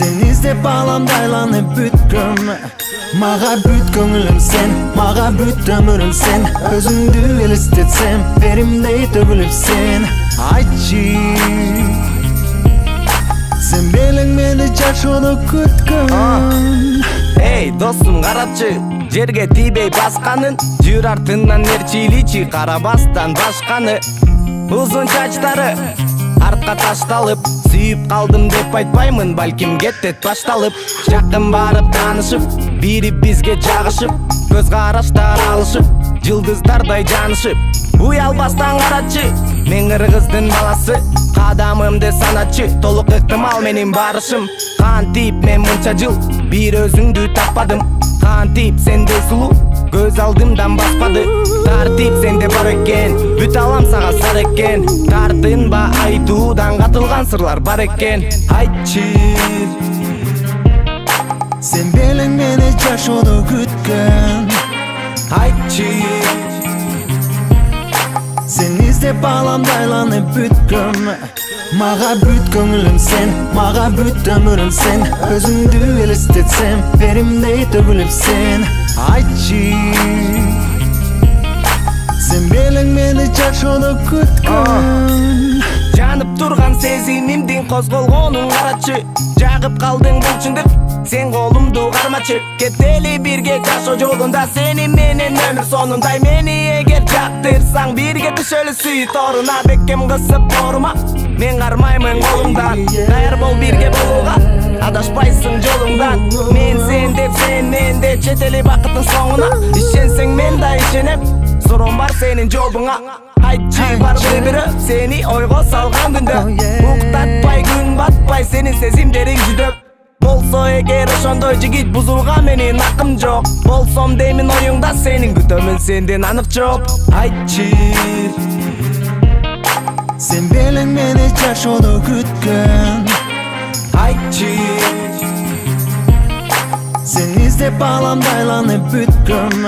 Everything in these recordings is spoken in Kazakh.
Sen izdep bağlamda aylanıp bütküm. Mağa büt köngülüm sen, mağa büt ömürüm sen. Özündü el istetsem, verimdey tөгülüp sen. Ayçı sen belin meni çarşoda kütkün. Ey dostum karatçı, жерге тийбей басканын, жыр артынан эрчиличи карабастан башканы. Узун чачтары артка ташталып, сүйүп калдым деп айтпаймын, балким кеттет башталып. Жакын барып таанышып, бири бизге жагышып, көз караштар алышып, жылдыздардай жанышып. Уялбастан карачы, мен кыргыздын баласы, кадамымды саначы, толук ыктымал менин барышым. Кантип мен мынча жыл бир өзүңдү таппадым, кантип сенде сулуу көз алдымдан баспады. Тартип сенде бар экен, бүт алам сага сар экен. Тартынба айтуудан катылган сырлар бар экен. Айтчы Sen belin meni çarşoda kütkün. Айтчы Sen izdep bağlamda aylanıp bütküm. Mağa büt köngülüm sen, mağa büt ömürüm sen. Özündü el istetsem, verimdey tөгülüp sen. Ayçı sen belin meni çarşoda kütkün. жанып турган сезимимдин козголгонун карачы, жагып калдың булчундук сен колумду кармачы. Кетели бирге жашоо жолунда сени менен өмүр сонундай. Мени эгер жактырсаң бирге түшөлү сүй торуна. Бекем кысып борума, мен кармаймын колуңдан. Даяр бол бирге болууга, адашпайсың жолуңдан. Мен сен деп сен мен деп жетели бакыттын соңуна. Ишенсең мен да ишенем, сором бар сенин жолуңа. Айтчы барбы бирөө сени ойго салган күндө, уктатпай күн батпай сенин сезимдериң жүдөп. Болсо эгер ошондой жигит бузулган менин акым жок. Болсом деймин оюңда сенин күтөмүн сенден анык жооп. Айтчы Sen belin meni çarşoda kütkün. Айтчы Sen izdep bağlamda aylanıp bütküm.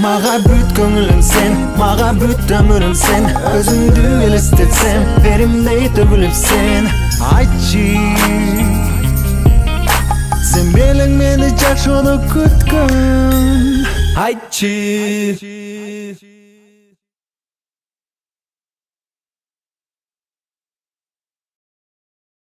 Mağa büt köngülüm sen, mağa büt ömürüm sen. Özündü el istetsem, verimdey tөгülüp sen. Ayçı sen belin meni çarşoda kütkün. Айтчы